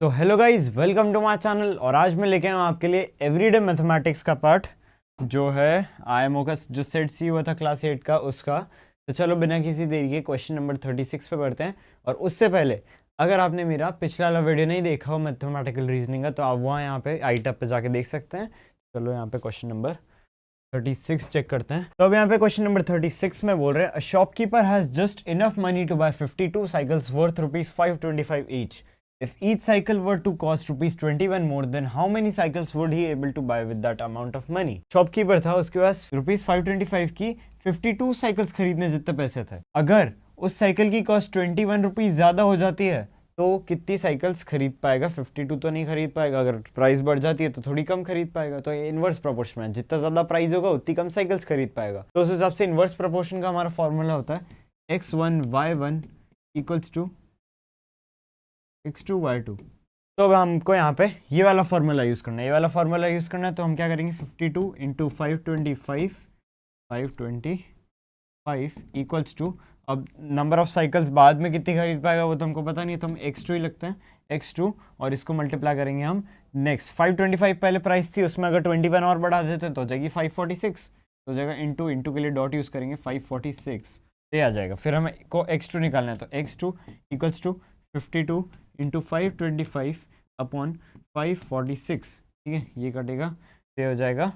तो hello guys, welcome to my channel. और आज मैं लेके आया हूँ आपके लिए एवरीडे मैथमेटिक्स का पार्ट जो है आईएमओ का, जो सेट सी हुआ था क्लास 8 का उसका। तो चलो बिना किसी देरी के क्वेश्चन नंबर 36 पे बढ़ते हैं। और उससे पहले अगर आपने मेरा पिछला वाला वीडियो नहीं देखा हो मैथमेटिकल रीजनिंग का, तो आप वहाँ यहाँ पे आई टैब पे जाके देख सकते हैं। चलो यहाँ पे क्वेश्चन नंबर 36 चेक करते हैं। तो अब यहाँ पे क्वेश्चन नंबर 36 में बोल रहे हैं, a shopkeeper has just enough money to buy 52 cycles worth ₹525 each. If each cycle were to cost ₹21 more, then how many cycles would he able to buy with that amount of money? Shopkeeper था, उसके पास ₹525 की 52 cycles खरीदने जितने पैसे थे। अगर उस cycle की कॉस्ट 21 रुपीज ज्यादा हो जाती है तो कितनी साइकिल्स खरीद पाएगा? 52 तो नहीं खरीद पाएगा। अगर प्राइस बढ़ जाती है तो थोड़ी कम खरीद पाएगा। तो ये इनवर्स प्रोपोर्शन है, जितना ज्यादा प्राइस होगा उतनी कम साइकिल्स खरीद पाएगा। तो उस हिसाब से इनवर्स प्रोपोर्शन का हमारा फॉर्मूला होता है x1 y1 equals to x2 y2। तो अब हमको यहाँ पे ये वाला फॉर्मूला यूज़ करना है, ये वाला फॉर्मूला यूज़ करना है। तो हम क्या करेंगे, 52 इंटू 525 इक्वल्स टू, अब नंबर ऑफ साइकिल्स बाद में कितनी खरीद पाएगा वो तो हमको पता नहीं है, तो हम x2 ही लगते हैं, x2, और इसको मल्टीप्लाई करेंगे हम नेक्स्ट। 525 पहले प्राइस थी, उसमें अगर 21 और बढ़ा देते तो हो जाएगी 546, तो हो जाएगा इंटू के लिए डॉट यूज़ करेंगे 546, ये आ जाएगा। फिर हमें को x2 निकालना है, तो x2 equals to 52 into 525 upon 546, ठीक है, ये कटेगा, ये हो जाएगा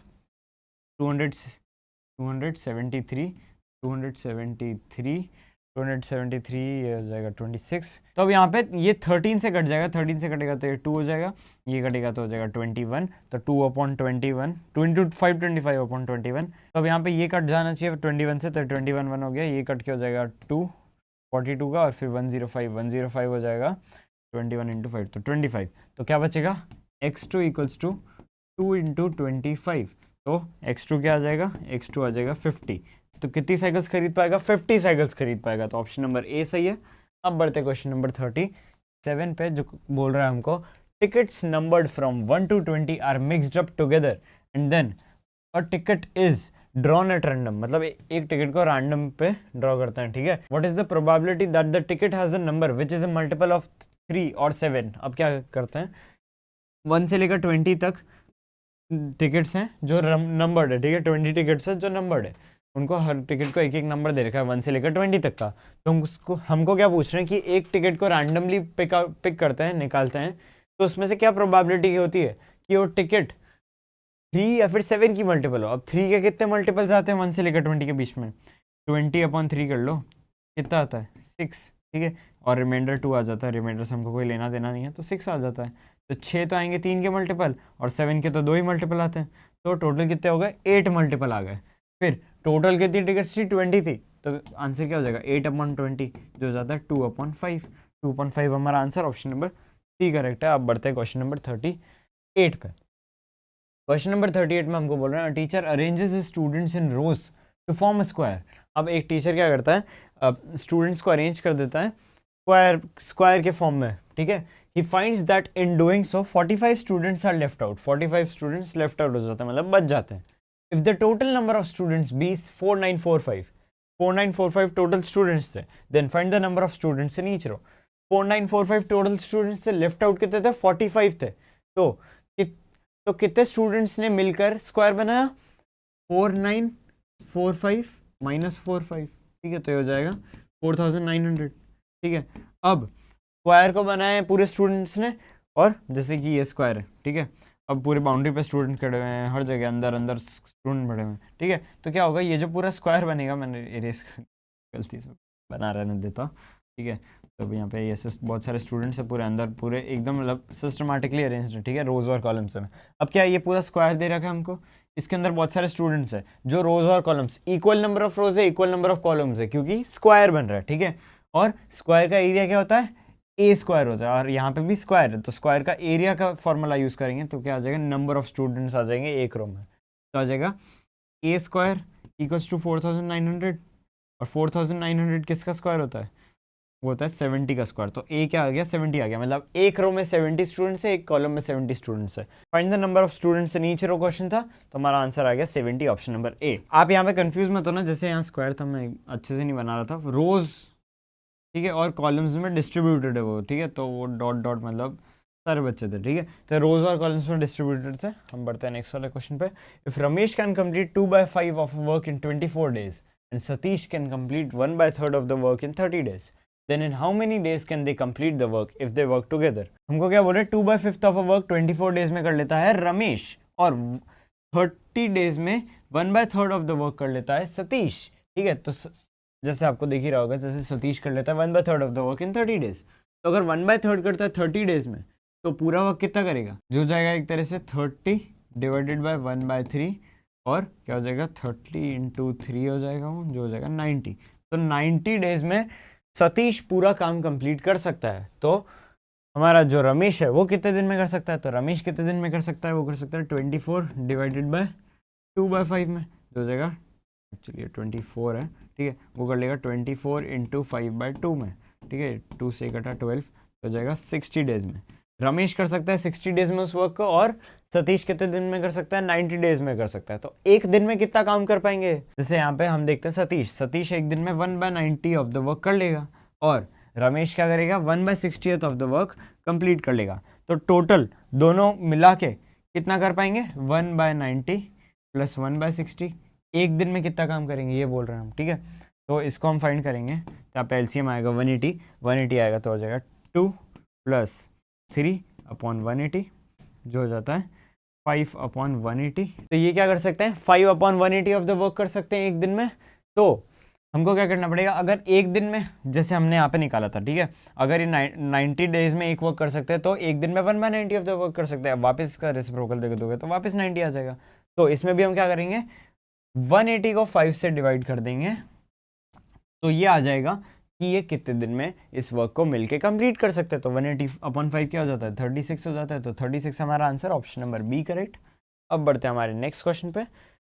273, ये हो जाएगा 26। तो अब यहाँ पे ये 13 से कट जाएगा, 13 से कटेगा तो ये 2 हो जाएगा, ये कटेगा तो हो जाएगा 21, तो 2 अपॉन 21, 2 इंटू 525 अपॉन 21। तो अब यहाँ पे ये कट जाना चाहिए 21 से, तो 21 1 हो गया, ये कट के हो जाएगा 242 का, और फिर 105 हो जाएगा 21 इंटू 5, तो 25। तो क्या बचेगा, x2 इक्वल्स टू 2 इंटू 25, तो x2 क्या आ जाएगा, x2 आ जाएगा 50। तो कितनी साइकिल्स खरीद पाएगा, 50 साइकिल्स खरीद पाएगा। तो ऑप्शन नंबर ए सही है। अब बढ़ते क्वेश्चन नंबर 37 पे, जो बोल रहा है हमको, tickets numbered from 1 to 20 are mixed up together and then a ticket is drawn at random. मतलब एक टिकट को रैंडम पे ड्रॉ करते हैं, ठीक है। What is the probability that the ticket has a number which is a multiple of 3 और 7। अब क्या करते हैं, 1 से लेकर 20 तक टिकट्स हैं जो नंबर्ड है, ठीक है, 20 टिकट्स हैं जो नंबर्ड है, उनको हर टिकट को एक एक नंबर दे रखा है 1 से लेकर 20 तक का। तो हमको क्या पूछ रहे हैं कि एक टिकट को रैंडमली पिक करते हैं, निकालते हैं, तो उसमें से क्या प्रोबेबिलिटी होती है कि वो टिकट 3 या फिर 7 की मल्टीपल हो। अब 3 के कितने मल्टीपल्स आते हैं 1 से लेकर 20 के बीच में, 20 अपॉन 3 कर लो, कितना आता है 6, ठीक है, और रिमाइंडर 2 आ जाता है, रिमाइंडर से हमको कोई लेना देना नहीं है, तो 6 आ जाता है। तो 6 तो आएंगे 3 के मल्टीपल, और 7 के तो 2 ही मल्टीपल आते हैं, तो टोटल कितने हो गए, 8 मल्टीपल आ गए। फिर टोटल कितनी टिकट्स थी, 20 थी, तो आंसर क्या हो जाएगा 8 अपॉन 20, जो हो जाता है 2 अपॉन 5। 2 अपॉन 5 हमारा answer, option number C correct है। अब बढ़ते हैं क्वेश्चन नंबर 38 पे। क्वेश्चन नंबर 38 में हमको बोल रहे हैं, teacher arranges students in rows to form a square. अब एक टीचर क्या करता है, स्टूडेंट्स को अरेंज कर देता है स्क्वायर के फॉर्म में, ठीक है। He finds that in doing so 45 students are left out, 45 students left out हो जाते हैं, मतलब बच जाते हैं। If the total number of students be 4945 total students थे, then find the number of students in each row. 4945 total students थे, left out कितने थे, 45 थे। तो कितने स्टूडेंट्स ने मिलकर स्क्वायर बनाया, 4945 माइनस 45, ठीक है, तो ये हो जाएगा 4900, ठीक है। अब स्क्वायर को बनाया पूरे स्टूडेंट्स ने, और जैसे कि ये स्क्वायर है, ठीक है, अब पूरे बाउंड्री पे स्टूडेंट खड़े हुए हैं, हर जगह अंदर अंदर स्टूडेंट खड़े हुए हैं, ठीक है। तो क्या होगा, ये जो पूरा स्क्वायर बनेगा, मैंने इरेज गलती से बना रहने देता, ठीक है। तो यहाँ पे ये बहुत सारे स्टूडेंट्स हैं पूरे अंदर, पूरे एकदम मतलब सिस्टमेटिकली अरेंज्ड है, ठीक है, रोज और कॉलम्स में। अब क्या ये पूरा स्क्वायर दे रखा है हमको, इसके अंदर बहुत सारे स्टूडेंट्स हैं, जो रोज और कॉलम्स, इक्वल नंबर ऑफ रोज है, इक्वल नंबर ऑफ कॉलम्स है, क्योंकि स्क्वायर बन रहा है, ठीक है। और स्क्वायर का एरिया क्या होता है, ए स्क्वायर होता है, और यहाँ पे भी स्क्वायर है, तो स्क्वायर का एरिया का फॉर्मूला यूज करेंगे, तो क्या आ जाएगा, नंबर ऑफ स्टूडेंट्स आ जाएंगे एक रो में, तो आ जाएगा ए स्क्वायर इक्वल्स टू 4900, और 4900 किसका स्क्वायर होता है, वो होता है 70 का स्क्वायर। तो ए क्या आ गया, 70 आ गया, मतलब एक रो में 70 स्टूडेंट्स है, एक कॉलम में 70 स्टूडेंट्स है। Find the number of students in each row question था, तो हमारा आंसर आ गया 70, ऑप्शन नंबर ए। आप यहाँ पे कंफ्यूज मत होना, जैसे यहाँ स्क्वायर था, मैं अच्छे से नहीं बना रहा था, रोज, ठीक है, और कॉलम्स में डिस्ट्रीब्यूटेड है वो, ठीक है, तो वो डॉट डॉट मतलब सारे बच्चे थे, ठीक है। तो रोज और कॉलम्स में डिस्ट्रीब्यूटेड थे। हम बढ़ते हैं नेक्स्ट वाले क्वेश्चन पे। If Ramesh can complete 2/5 of work in 24 days and Satish can complete 1/3 of the work in 30 days, then in how many days can they complete the work if they work together? हमको क्या बोल रहे हैं, 2/5 of a work 24 days में कर लेता है रमेश, और 30 days में 1/3 ऑफ द वर्क कर लेता है सतीश, ठीक है। तो जैसे आपको देख ही रहा होगा, जैसे सतीश कर लेता है 1/3 of the work in 30 days, तो अगर 1/3 करता है 30 days में, तो पूरा वर्क कितना करेगा, जो जाएगा एक तरह से 30 डिवाइडेड बाय 1/3, और क्या हो जाएगा 30 इंटू 3 हो जाएगा वो, जो हो जाएगा 90। तो 90 days में सतीश पूरा काम कंप्लीट कर सकता है। तो हमारा जो रमेश है वो कितने दिन में कर सकता है, तो रमेश कितने दिन में कर सकता है, वो कर सकता है 24 डिवाइडेड बाय 2/5 में, जो हो जाएगा एक्चुअली 24 है, ठीक है। वो कर लेगा 24 इंटू 5/2 में, ठीक है। 2 से कटा 12, तो हो जाएगा 60 days में। रमेश कर सकता है 60 days में उस वर्क को, और सतीश कितने दिन में कर सकता है, 90 days में कर सकता है। तो एक दिन में कितना काम कर पाएंगे, जैसे यहाँ पे हम देखते हैं सतीश एक दिन में 1/90 ऑफ द वर्क कर लेगा, और रमेश क्या करेगा 1/60 ऑफ द वर्क कंप्लीट कर लेगा। तो टोटल दोनों मिला के कितना कर पाएंगे, 1/90 प्लस 1/60, एक दिन में कितना काम करेंगे ये बोल रहे हैं हम, ठीक है। तो इसको हम फाइंड करेंगे, तो आप एलसीएम आएगा 180 आएगा, तो हो जाएगा 2 + 3/180, जो हो जाता है 5/180। तो ये क्या कर सकते हैं, 5/180 ऑफ द वर्क कर सकते हैं एक दिन में। तो हमको क्या करना पड़ेगा, अगर एक दिन में, जैसे हमने यहाँ पे निकाला था, ठीक है, अगर ये 90 days में एक वर्क कर सकते हैं, तो एक दिन में 1/90 ऑफ द वर्क कर सकते हैं। वापस इसका रेसिप्रोकल दे दोगे तो वापस 90 आ जाएगा। तो इसमें भी हम क्या करेंगे, 180 को 5 से डिवाइड कर देंगे, तो ये आ जाएगा कि ये कितने दिन में इस वर्क को मिलके कंप्लीट कर सकते हैं। तो 180/5 क्या हो जाता है, 36 हो जाता है। तो 36 हमारा answer, option number B correct. अब बढ़ते हैं हमारे नेक्स्ट क्वेश्चन पे।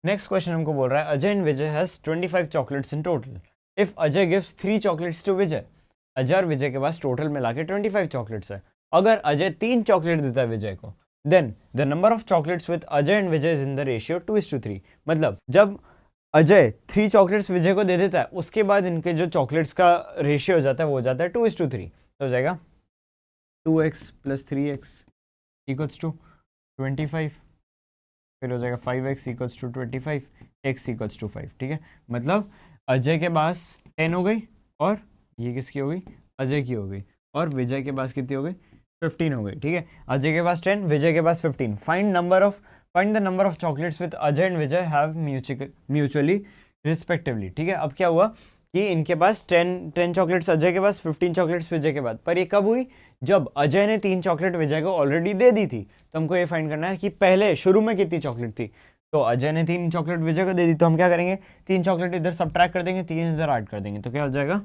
नेक्स्ट क्वेश्चन हमको बोल रहा है, Ajay and Vijay has 25 chocolates in total. If Ajay gives 3 chocolates to Vijay, Ajay और विजय के पास टोटल मिला के 25 चॉकलेट्स है। अगर अजय 3 चॉकलेट देता है विजय को, then the number of chocolates with Ajay and Vijay is in the ratio 2:3। मतलब जब अजय 3 चॉकलेट्स विजय को दे देता है, उसके बाद इनके जो चॉकलेट्स का रेशियो हो जाता है वो हो जाता है 2:3। तो हो जाएगा 2x + 3x = 25, फिर हो जाएगा 5x = 25, x = 5, ठीक है। मतलब अजय के पास 10 हो गई, और ये किसकी हो गई, अजय की हो गई, और विजय के पास कितनी हो गई, 15 हो गई, ठीक है। अजय के पास 10, विजय के पास 15। Find the number of chocolates with Ajay and Vijay have mutually respectively, ठीक है। अब क्या हुआ कि इनके पास 10 चॉकलेट्स अजय के पास, 15 चॉकलेट्स विजय के बाद, पर ये कब हुई, जब अजय ने 3 चॉकलेट विजय को ऑलरेडी दे दी थी। तो हमको ये फाइंड करना है कि पहले शुरू में कितनी चॉकलेट थी। तो अजय ने 3 चॉकलेट विजय को दे दी, तो हम क्या करेंगे, 3 चॉकलेट इधर सबट्रैक्ट कर देंगे, 3 इधर ऐड कर देंगे, तो क्या हो जाएगा,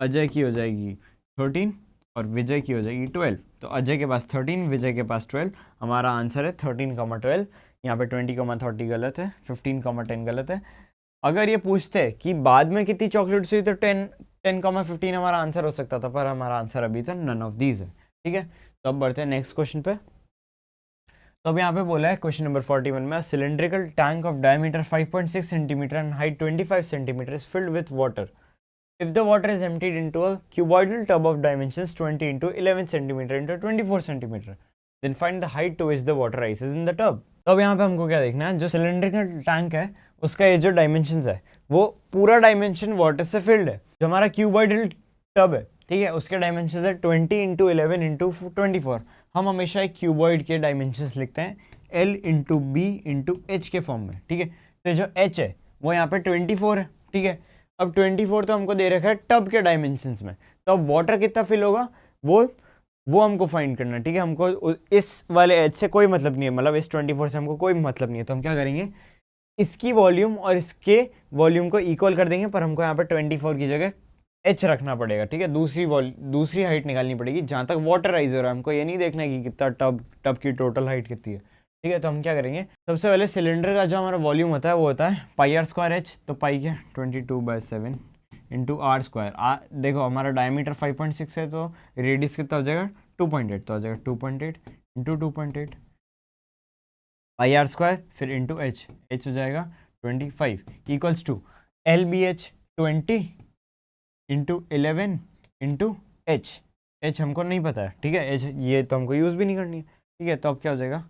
अजय की हो जाएगी 13 और विजय की हो जाएगी 12। तो अजय के पास 13, विजय के पास 12। हमारा आंसर है 13,12। यहाँ पे 20,30 गलत है, 15,10 गलत है। अगर ये पूछते कि बाद में कितनी चॉकलेट्स हुई, तो 10,15 हमारा आंसर हो सकता था, पर हमारा आंसर अभी तक नन ऑफ दीज है, ठीक है। तो अब बढ़ते हैं नेक्स्ट क्वेश्चन पे। तो अब यहाँ पे बोला है क्वेश्चन नंबर 41 में, cylindrical tank of diameter 5.6 centimetre and height 25 centimetre is filled with water. If the water is emptied into a cuboidal tub of dimensions 20 into 11 centimeter into 24 centimeter, then find the height to which the water rises in the tub. तो अब यहाँ पे हमको क्या देखना है, जो cylindrical tank है उसका ये जो डायमेंशंस है वो पूरा डायमेंशन वाटर से फिल्ड है। जो हमारा क्यूबॉइडल टब है, ठीक है, उसके डायमेंशंस है 20 into 11 into 24। हम हमेशा एक क्यूबॉइड के डायमेंशंस लिखते हैं L into B into H के फॉर्म में, ठीक है। तो जो H है वो यहाँ पे 24 है, ठीक है। अब 24 तो हमको दे रखा है टब के डायमेंशंस में, तो अब वाटर कितना फिल होगा वो हमको फाइंड करना है, ठीक है। हमको इस वाले एच से कोई मतलब नहीं है, मतलब इस 24 से हमको कोई मतलब नहीं है। तो हम क्या करेंगे, इसकी वॉल्यूम और इसके वॉल्यूम को इक्वल कर देंगे, पर हमको यहाँ पे 24 की जगह एच रखना पड़ेगा, ठीक है। दूसरी हाइट निकालनी पड़ेगी जहाँ तक वाटर राइज हो रहा है। हमको ये नहीं देखना है कि कितना टब की टोटल हाइट कितनी है, ठीक है। तो हम क्या करेंगे, सबसे पहले सिलेंडर का जो हमारा वॉल्यूम होता है वो होता है πr²h। तो पाई क्या 22/7 इंटू r²। देखो हमारा डायमीटर 5.6 है, तो रेडियस कितना हो जाएगा 2.8। तो हो जाएगा 2.8 इंटू 2.8 πr², फिर इंटू h हो जाएगा 25 equals to LBH 20 into 11 into h। H हमको नहीं पता है, ठीक है, एच ये तो हमको यूज़ भी नहीं करनी है, ठीक है। तो अब क्या हो जाएगा,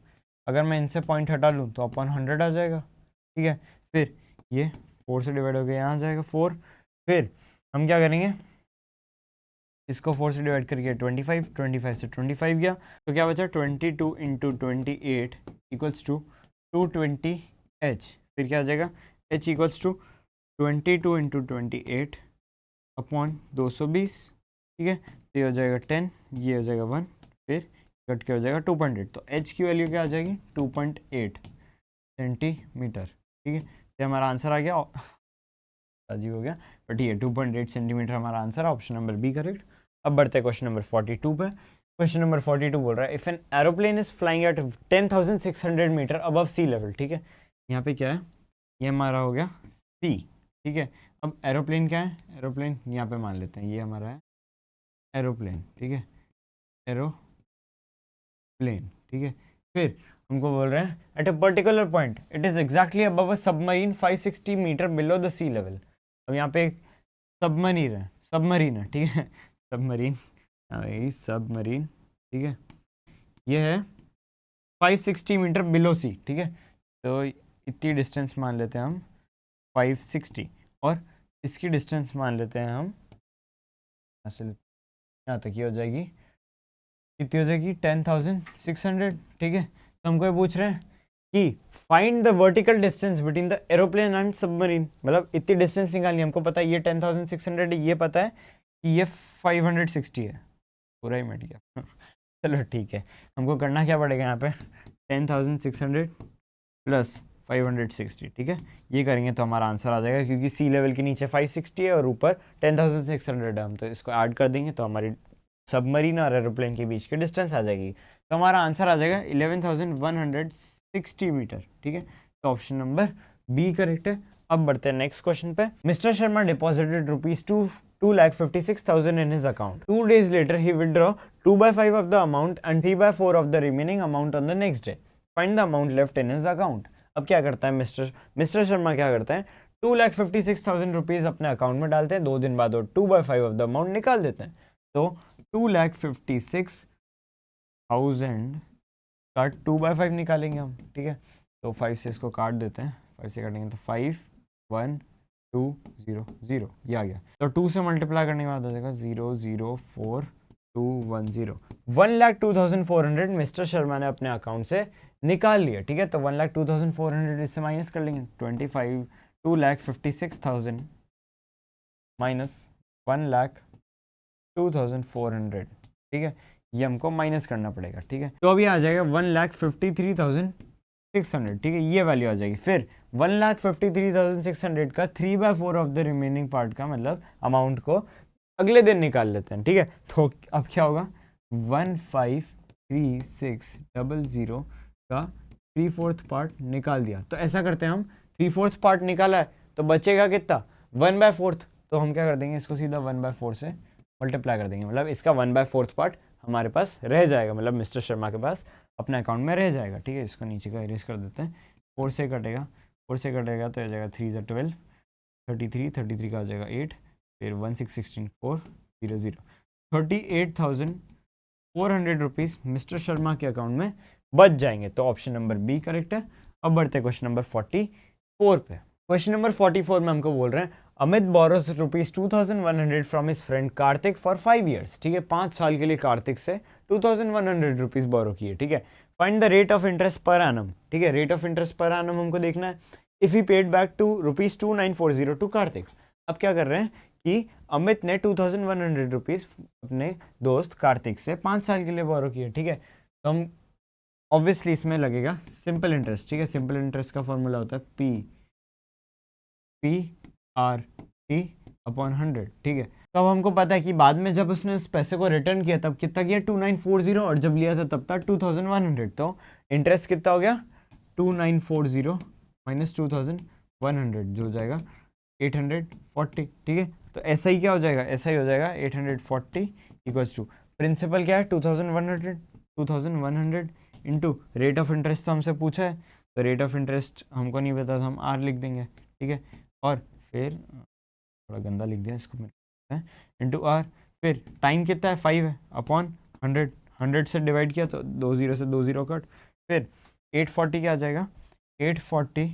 अगर मैं इनसे पॉइंट हटा लूँ तो अपॉन 100 आ जाएगा, ठीक है। फिर ये 4 से डिवाइड हो गया, यहाँ आ जाएगा 4। फिर हम क्या करेंगे, इसको 4 से डिवाइड करके 25, 25 से 25 गया तो क्या बचा 22 इंटू 28 इक्वल्स टू 220 एच। फिर क्या आ जाएगा, H equals to 22 into 28 upon 220, ठीक है। तो ये हो जाएगा 10, ये हो जाएगा 1, फिर कट के हो जाएगा 2.8। तो एच की वैल्यू क्या आ जाएगी 2.8 सेंटीमीटर, ठीक है। तो हमारा आंसर आ गया, अजीब हो गया बट ये 2.8 सेंटीमीटर हमारा आंसर है, ऑप्शन नंबर बी करेक्ट। अब बढ़ते हैं क्वेश्चन नंबर 42 पे। क्वेश्चन नंबर 42 बोल रहा है if an aeroplane is flying at 10,600 metre above sea level, ठीक है। यहाँ पे क्या है, ये हमारा हो गया सी, ठीक है। अब एरोप्लेन क्या है, एरोप्लेन यहाँ पे मान लेते हैं ये हमारा है एरोप्लेन, ठीक है, एरोप्लेन, ठीक है। फिर हमको बोल रहे हैं at a particular point it is exactly above a submarine 560 metre below the sea level. अब यहाँ पे एक सबमरीन है, ठीक है, सबमरीन, सबमरीन, ठीक है। ये है 560 मीटर बिलो सी, ठीक है। तो इतनी डिस्टेंस मान लेते हैं हम 560 और इसकी डिस्टेंस मान लेते हैं हम यहाँ तक ये हो जाएगी, कितनी हो जाएगी 10,600, ठीक है। तो हमको ये पूछ रहे हैं कि find the vertical distance between the aeroplane and submarine, मतलब इतनी डिस्टेंस निकालनी है। हमको पता है ये 10,600 है, ये पता है कि ये 560 है, पूरा ही मिट गया चलो ठीक है, हमको करना क्या पड़ेगा यहाँ पे 10,600 प्लस 560, ठीक है। ये करेंगे तो हमारा आंसर आ जाएगा, क्योंकि सी लेवल के नीचे 560 है और ऊपर 10,600 है, हम तो इसको ऐड कर देंगे तो हमारी सबमरीन और एरोप्लेन के बीच की डिस्टेंस आ जाएगी। तो हमारा आंसर आ जाएगा 11,160 मीटर, ठीक है। तो ऑप्शन नंबर बी करेक्ट है। अब बढ़ते हैं नेक्स्ट क्वेश्चन पे। Mister Sharma deposited rupees 2,56,000 in his account. 2 days later, he withdraw 2/5 of the amount and 3/4 of the remaining amount on the next day. Find the amount left in his account. अब क्या करता है mister Sharma, क्या करते हैं 2,56,000 rupees अपने account में डालते हैं, 2 दिन बाद वो 2/5 ऑफ द अमाउंट निकाल देते हैं। तो 2,56,000 का 2/5 निकालेंगे हम, ठीक है। तो 5 से इसको काट देते हैं, 5 से काटेंगे तो 5 1 2 0 0 ये आ गया। तो 2 से मल्टीप्लाई करने के बाद हो जाएगा 0 0 4 2 1 0। 1,02,400 मिस्टर शर्मा ने अपने अकाउंट से निकाल लिया, ठीक है। तो 1,02,400 इससे माइनस कर लेंगे, 2,56,000 माइनस 1,02,400, ठीक है। ये हमको माइनस करना पड़ेगा, ठीक है। तो अभी आ जाएगा 1,53,600, ठीक है, ये वैल्यू आ जाएगी। फिर 1,53,600 का 3/4 ऑफ द रिमेनिंग पार्ट का मतलब अमाउंट को अगले दिन निकाल लेते हैं, ठीक है। तो अब क्या होगा 1,53,600 का 3/4 पार्ट निकाल दिया। तो ऐसा करते हैं हम 3/4 पार्ट निकाला है तो बचेगा कितना 1/4। तो हम क्या कर देंगे, इसको सीधा 1/4 से मल्टीप्लाई कर देंगे, मतलब इसका 1/4 पार्ट हमारे पास रह जाएगा, मतलब मिस्टर शर्मा के पास अपने अकाउंट में रह जाएगा, ठीक है। इसको नीचे का इरेज कर देते हैं, 4 से कटेगा तो आ जाएगा 3 × 12 33 का आ जाएगा 8, फिर 1 6 16 4 0 0 38,400 रुपीज़ मिस्टर शर्मा के अकाउंट में बच जाएंगे। तो ऑप्शन नंबर बी करेक्ट है। अब बढ़ते हैं क्वेश्चन नंबर 44 पे। क्वेश्चन नंबर 44 में हमको बोल रहे हैं Amit borrows rupees 2,100 from his friend Kartik for 5 years, ठीक है। 5 साल के लिए कार्तिक से 2,100 रुपीज़ बोरो किए, ठीक है। Find the rate of interest per annum, ठीक है। Rate of interest per annum हमको देखना है। If he paid back to rupees 2,940 to Kartik. अब क्या कर रहे हैं कि अमित ने 2,100 रुपीज़ अपने दोस्त कार्तिक से 5 साल के लिए बोरो किए, ठीक है। तो हम ऑब्वियसली इसमें लगेगा सिंपल इंटरेस्ट, ठीक है। सिंपल इंटरेस्ट का फॉर्मूला होता है PRT अपॉन 100, ठीक है। तो अब हमको पता है कि बाद में जब उसने उस पैसे को रिटर्न किया तब कितना किया 2,940 और जब लिया था तब था 2,100। तो इंटरेस्ट कितना हो गया 2,940 माइनस 2,100 जो हो जाएगा 840, ठीक है। तो ऐसा ही क्या हो जाएगा, ऐसा ही हो जाएगा 840 इक्वल्स टू प्रिंसिपल क्या है 2,100 इंटू रेट ऑफ इंटरेस्ट तो हमसे पूछा है, तो रेट ऑफ इंटरेस्ट हमको नहीं पता तो हम R लिख देंगे, ठीक है। और फिर थोड़ा गंदा लिख दिया इसको इंटू R, फिर टाइम कितना है 5 है अपॉन 100, 100 से डिवाइड किया तो 2 0 से 2 0 कट। फिर 840 क्या आ जाएगा, 840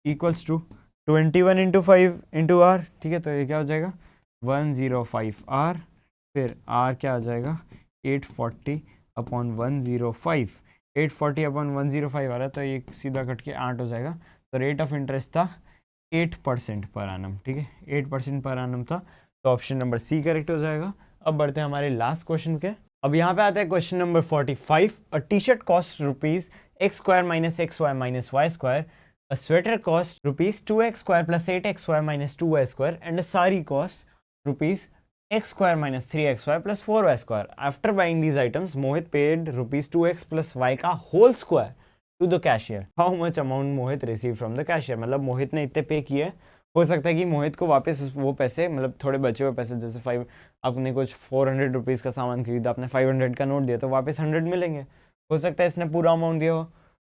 equals to 21 into 5 into R, ठीक है, तो ये क्या हो जाएगा 105 आर। फिर आर क्या आ जाएगा 840 अपॉन 105, 840 अपॉन 105 आ रहा है, तो ये सीधा कट के 8 हो जाएगा। तो रेट ऑफ इंटरेस्ट था 8% पर एनम, ठीक है, 8% पर एनम था, तो ऑप्शन नंबर सी करेक्ट हो जाएगा। अब बढ़ते हैं हमारे लास्ट क्वेश्चन के। अब यहाँ पे आता है question number 45। A T shirt cost rupees X square minus X Y minus Y square, a sweater cost rupees 2x square plus 8xy minus 2y square, and a sari cost rupees x square minus 3xy plus 4y square. After buying these items, Mohit paid rupees 2x plus y का whole square to the cashier. How much amount Mohit received from the cashier? मतलब मोहित ने इतने पे किए, हो सकता है कि मोहित को वापस वो पैसे, मतलब थोड़े बचे हुए पैसे, जैसे 5, आपने कुछ 400 रुपीज़ का सामान खरीदा, आपने 500 का नोट दिया तो वापस 100 मिलेंगे। हो सकता है इसने पूरा अमाउंट दिया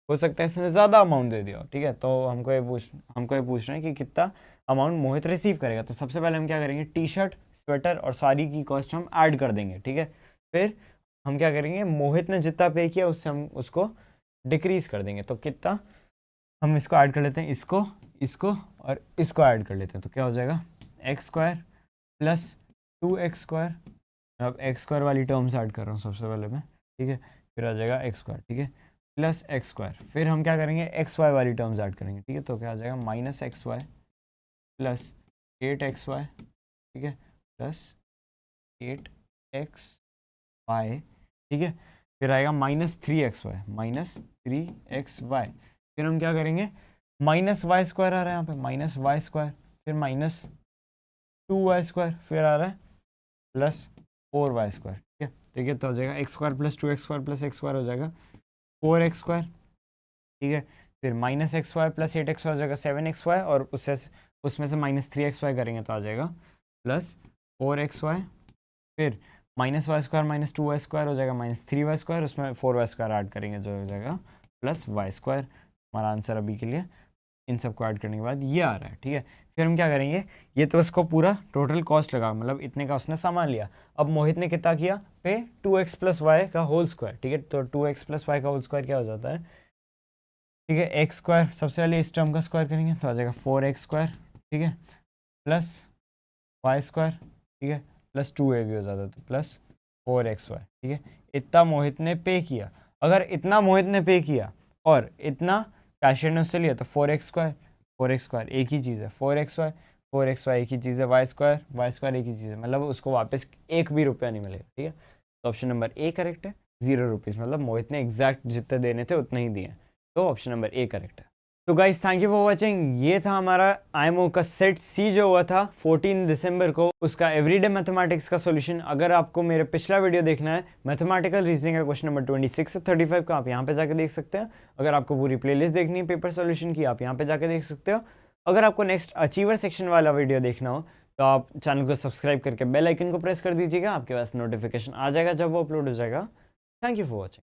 हो सकता है इसने ज़्यादा अमाउंट दे दिया हो, ठीक है। तो हमको ये पूछ रहे हैं कि कितना अमाउंट मोहित रिसीव करेगा। तो सबसे पहले हम क्या करेंगे, टी शर्ट, स्वेटर और साड़ी की कॉस्ट हम ऐड कर देंगे, ठीक है। फिर हम क्या करेंगे, मोहित ने जितना पे किया उससे हम उसको डिक्रीज कर देंगे। तो कितना, हम इसको ऐड कर लेते हैं, इसको और इसको ऐड कर लेते हैं, तो क्या हो जाएगा x square plus 2x square. अब एक्स स्क्वायर वाली टर्म्स ऐड कर रहा हूँ सबसे पहले मैं, ठीक है। फिर आ जाएगा एक्स स्क्वायर, ठीक है, प्लस एक्स स्क्वायर। फिर हम क्या करेंगे, एक्स वाई वाली टर्म्स ऐड करेंगे, ठीक है। तो क्या आ जाएगा minus X Y plus 8xy, ठीक है, प्लस 8xy, ठीक है। फिर आएगा माइनस 3xy, माइनस 3xy। फिर हम क्या करेंगे, माइनस वाई स्क्वायर आ रहा है यहाँ पे, माइनस वाई स्क्वायर, फिर माइनस 2y स्क्वायर, फिर आ रहा है प्लस 4y स्क्वायर, ठीक है। तो हो जाएगा x square plus 2x square plus x square हो जाएगा 4x स्क्वायर, ठीक है। फिर minus X Y plus 8xy हो जाएगा 7xy, और उसमें से माइनस 3xy करेंगे तो आ जाएगा प्लस 4xy। फिर minus Y square minus 2y square हो जाएगा माइनस 3y स्क्वायर, उसमें 4y स्क्वायर ऐड करेंगे जो हो जाएगा प्लस y स्क्वायर। हमारा आंसर अभी के लिए इन सबको ऐड करने के बाद ये आ रहा है, ठीक है। फिर हम क्या करेंगे, ये तो उसको पूरा टोटल कॉस्ट लगा, मतलब इतने का उसने सामान लिया। अब मोहित ने कितना किया, पे 2x प्लस वाई का होल स्क्वायर, ठीक है। तो 2x प्लस वाई का होल स्क्वायर क्या हो जाता है, ठीक है, एक्स स्क्वायर, सबसे पहले इस टर्म का स्क्वायर करेंगे तो आ जाएगा 4x स्क्वायर, ठीक है, प्लस वाई स्क्वायर, ठीक है, प्लस 2a भी हो जाता है तो प्लस 4xy, ठीक है। इतना मोहित ने पे किया। अगर इतना मोहित ने पे किया और इतना कैशियर ने उससे लिया तो 4x स्क्वायर, 4x स्क्वायर एक ही चीज़ है, 4xy, 4xy एक ही चीज़ है, वाई स्क्वायर एक ही चीज़ है, मतलब उसको वापस एक भी रुपया नहीं मिलेगा, ठीक है। तो ऑप्शन नंबर ए करेक्ट है, 0 रुपीज़, मतलब मोहित ने एग्जैक्ट जितने देने थे उतने ही दिए, तो ऑप्शन नंबर ए करेक्ट है। तो guys thank you for watching. ये था हमारा आईएमओ का सेट सी जो हुआ था 14 दिसंबर को, उसका एवरीडे मैथमेटिक्स का सॉल्यूशन। अगर आपको मेरे पिछला वीडियो देखना है मैथमेटिकल रीजनिंग का क्वेश्चन नंबर 26 से 35 का, आप यहाँ पे जाके देख सकते हैं। अगर आपको पूरी प्लेलिस्ट देखनी है पेपर सॉल्यूशन की, आप यहाँ पे जाके देख सकते हो। अगर आपको नेक्स्ट अचीवर सेक्शन वाला वीडियो देखना हो तो आप चैनल को सब्सक्राइब करके बेल आइकन को प्रेस कर दीजिएगा, आपके पास नोटिफिकेशन आ जाएगा जब वो अपलोड हो जाएगा। Thank you for watching.